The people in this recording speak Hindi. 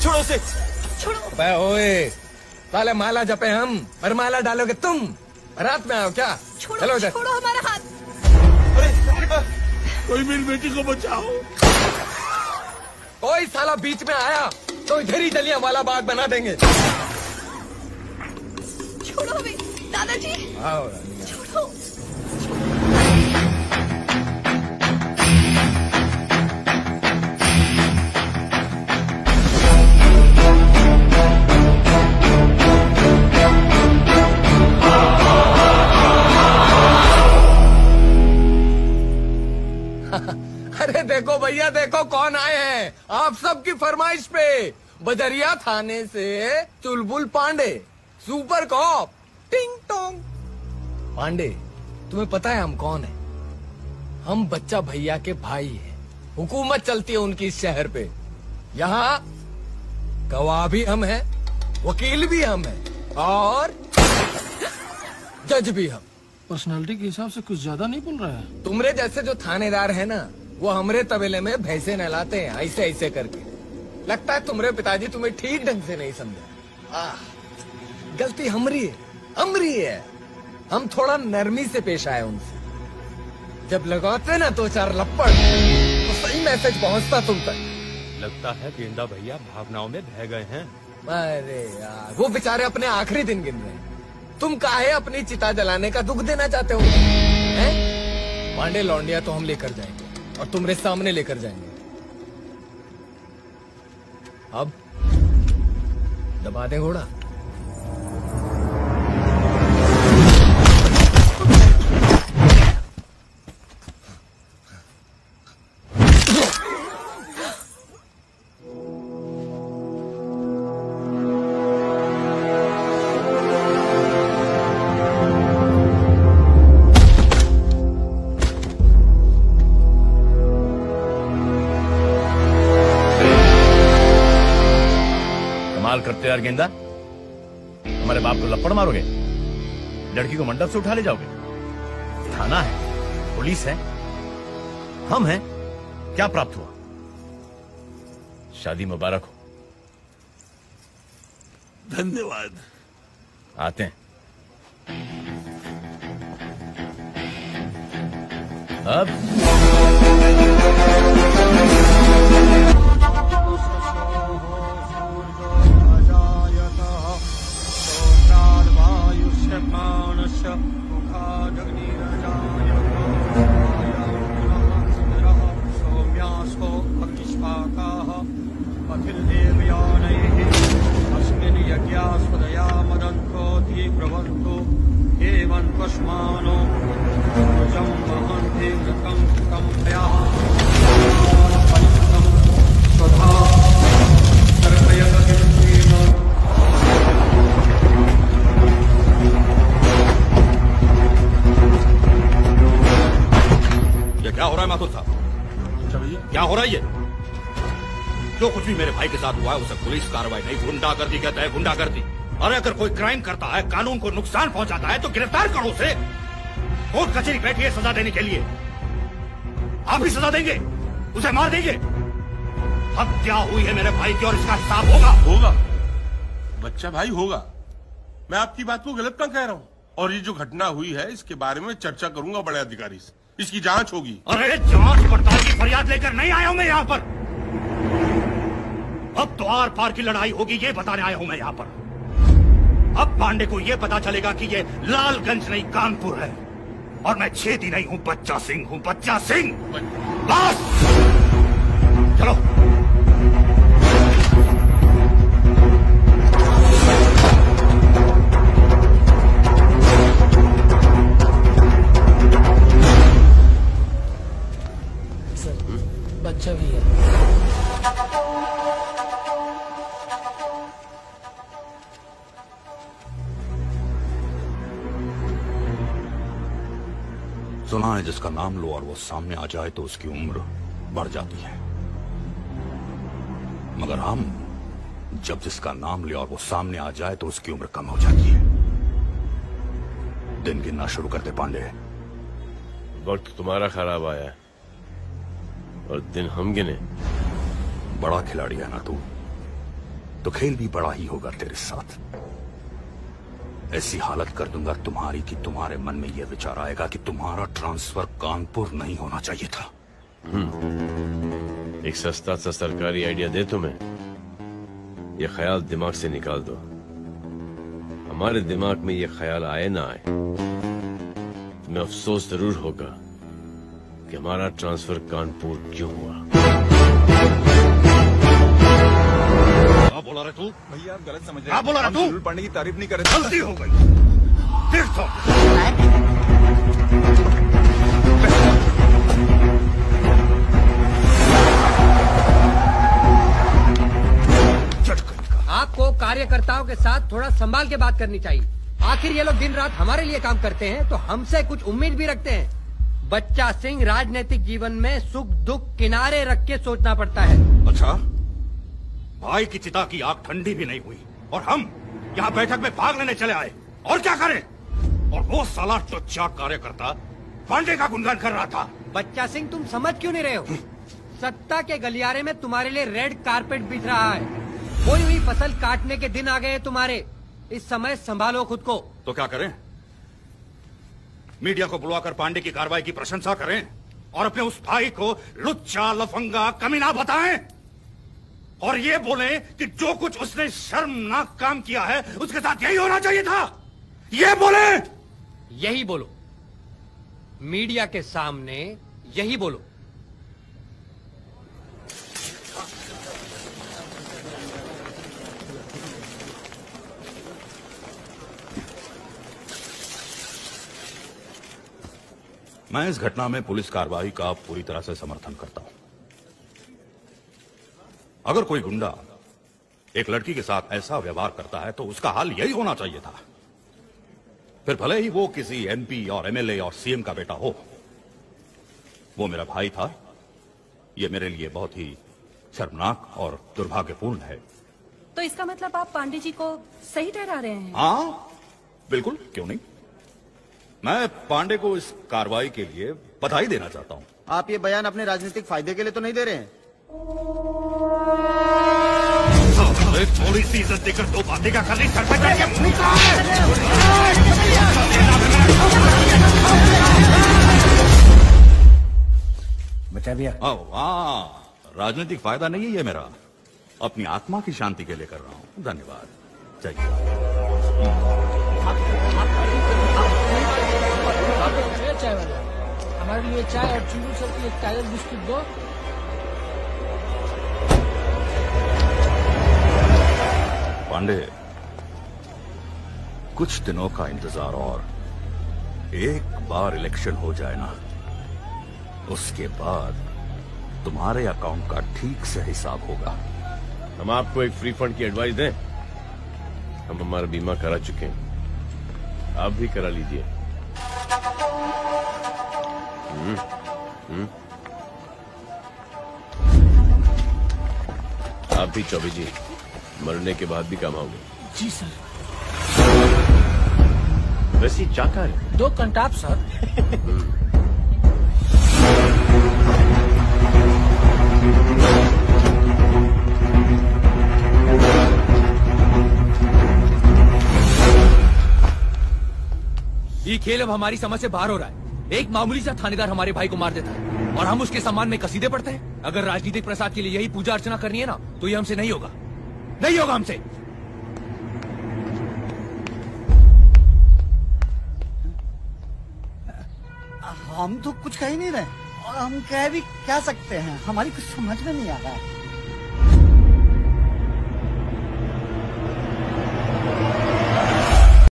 छोड़ो उसे। छोड़ो। ओए, साले माला जपे हम, पर माला डालोगे तुम। रात में आओ क्या? चलो इधर। छोड़ो हमारा हाथ। अरे कोई मेरी बेटी को बचाओ। कोई साला बीच में आया तो इधर ही जलियांवाला बाग बना देंगे। छोड़ो हमें दादाजी। आओ छोड़ो। अरे देखो भैया, देखो कौन आए हैं आप सबकी फरमाइश पे। बजरिया थाने से चुलबुल पांडे, सुपर कॉप, टिंग टोंग। पांडे, तुम्हें पता है हम कौन है? हम बच्चा भैया के भाई हैं। हुकूमत चलती है उनकी इस शहर पे। यहाँ गवाह भी हम हैं, वकील भी हम हैं और जज भी हम। पर्सनालिटी के हिसाब से कुछ ज्यादा नहीं बोल रहा है। तुमरे जैसे जो थानेदार है ना, वो हमरे तबेले में भैंसे नहलाते हैं ऐसे ऐसे करके। लगता है तुमरे पिताजी तुम्हें ठीक ढंग से नहीं समझे। गलती हमरी है। हम थोड़ा नरमी से पेश आए उनसे। जब लगाते ना दो चार लपड़ तो सही मैसेज पहुंचता तुम तक। लगता है गेंदा भैया भावनाओं में बह गए हैं। अरे यार, वो बेचारे अपने आखिरी दिन गिन रहे हैं। तुम काहे अपनी चिता जलाने का दुख देना चाहते हो? हैं? पांडे लौंडिया तो हम लेकर जाएंगे और तुम्हारे सामने लेकर जाएंगे। अब दबा दे घोड़ा। करते यार गेंदा, हमारे बाप को लपड़ मारोगे? लड़की को मंडप से उठा ले जाओगे? थाना है, पुलिस है, हम हैं, क्या प्राप्त हुआ? शादी मुबारक हो। धन्यवाद। आते हैं। अब क्या हो रहा है ये? जो कुछ भी मेरे भाई के साथ हुआ है उसे पुलिस कार्रवाई नहीं, गुंडागर्दी कहता है, गुंडागर्दी। अरे अगर कोई क्राइम करता है, कानून को नुकसान पहुंचाता है तो गिरफ्तार करो उसे। कोर्ट कचहरी बैठी है सजा देने के लिए। आप भी सजा देंगे? उसे मार देंगे? हत्या हुई है मेरे भाई की और इसका हिसाब होगा। बच्चा भाई होगा। मैं आपकी बात को गलत ना कह रहा हूँ। और ये जो घटना हुई है इसके बारे में चर्चा करूंगा बड़े अधिकारी से। इसकी जांच होगी। अरे जांच पड़ताल की फरियाद लेकर नहीं आया हूं मैं यहाँ पर। अब तो आर पार की लड़ाई होगी ये बताने आया हूं मैं यहाँ पर। अब पांडे को ये पता चलेगा कि ये लालगंज नहीं कानपुर है और मैं छेदी नहीं हूं, बच्चा सिंह हूं, बच्चा सिंह। बस चलो। बच्चा भी है। सुना है जिसका नाम लो और वो सामने आ जाए तो उसकी उम्र बढ़ जाती है, मगर हम जब जिसका नाम ले और वो सामने आ जाए तो उसकी उम्र कम हो जाती है। दिन गिनना शुरू करते पांडे। वक्त तुम्हारा खराब आया है और दिन हम गिने। बड़ा खिलाड़ी है ना तू, तो खेल भी बड़ा ही होगा तेरे साथ। ऐसी हालत कर दूंगा तुम्हारी कि तुम्हारे मन में यह विचार आएगा कि तुम्हारा ट्रांसफर कानपुर नहीं होना चाहिए था। एक सस्ता सा सरकारी आइडिया दे तुम्हें, ये ख्याल दिमाग से निकाल दो। हमारे दिमाग में ये ख्याल आए ना आए, तुम्हें अफसोस जरूर होगा कि हमारा ट्रांसफर कानपुर क्यों हुआ। क्या बोला रे तू? भैया आप गलत समझ रहे क्या बोला रे तू? सुलुल पांडे की तारीफ नहीं कर रहे थे। गलती हो गई। देख तो आपको कार्यकर्ताओं के साथ थोड़ा संभाल के बात करनी चाहिए। आखिर ये लोग दिन रात हमारे लिए काम करते हैं तो हमसे कुछ उम्मीद भी रखते हैं। बच्चा सिंह राजनीतिक जीवन में सुख दुख किनारे रख के सोचना पड़ता है। अच्छा, भाई की चिता की आग ठंडी भी नहीं हुई और हम यहाँ बैठक में भाग लेने चले आए। और क्या करें? और वो साला टुच्चा कार्यकर्ता पांडे का गुणगान कर रहा था। बच्चा सिंह, तुम समझ क्यों नहीं रहे हो? सत्ता के गलियारे में तुम्हारे लिए रेड कारपेट बिछ रहा है। बोई हुई फसल काटने के दिन आ गए तुम्हारे। इस समय संभालो खुद को। तो क्या करें? मीडिया को बुलवाकर पांडे की कार्रवाई की प्रशंसा करें और अपने उस भाई को लुच्चा लफंगा कमीना बताएं और ये बोलें कि जो कुछ उसने शर्मनाक काम किया है उसके साथ यही होना चाहिए था? ये बोले? यही बोलो, मीडिया के सामने यही बोलो। मैं इस घटना में पुलिस कार्रवाई का पूरी तरह से समर्थन करता हूं। अगर कोई गुंडा एक लड़की के साथ ऐसा व्यवहार करता है तो उसका हाल यही होना चाहिए था। फिर भले ही वो किसी एमपी और एमएलए और सीएम का बेटा हो। वो मेरा भाई था। ये मेरे लिए बहुत ही शर्मनाक और दुर्भाग्यपूर्ण है। तो इसका मतलब आप पांडे जी को सही ठहरा रहे हैं? हाँ बिल्कुल, क्यों नहीं। मैं पांडे को इस कार्रवाई के लिए बधाई देना चाहता हूं। आप ये बयान अपने राजनीतिक फायदे के लिए तो नहीं दे रहे हैं? थोड़ी सी इज्जत देकर दो बातें क्या करनी? सर पे चढ़ के बचा दिया। वाह, राजनीतिक फायदा नहीं है ये मेरा, अपनी आत्मा की शांति के लिए कर रहा हूं। धन्यवाद। चाय वाला, हमारे लिए चाय और चूरू सर की एक टाइगर बिस्कुट दो। पांडे, कुछ दिनों का इंतजार और एक बार इलेक्शन हो जाए ना, उसके बाद तुम्हारे अकाउंट का ठीक से हिसाब होगा। हम आपको एक फ्री फंड की एडवाइस दें? हम हमारा बीमा करा चुके हैं, आप भी करा लीजिए। आप भी चौबे जी, मरने के बाद भी काम आओगे। जी सर। वैसी चाकर 2 कंटाप सर। ये खेल अब हमारी समझ से बाहर हो रहा है। एक मामूली सा थानेदार हमारे भाई को मार देता है और हम उसके सम्मान में कसीदे पढ़ते हैं। अगर राजनीतिक प्रसाद के लिए यही पूजा अर्चना करनी है ना, तो ये हमसे नहीं होगा, नहीं होगा हमसे। हम तो कुछ कह ही नहीं रहे और हम कह भी क्या सकते हैं, हमारी कुछ समझ में नहीं आ रहा है।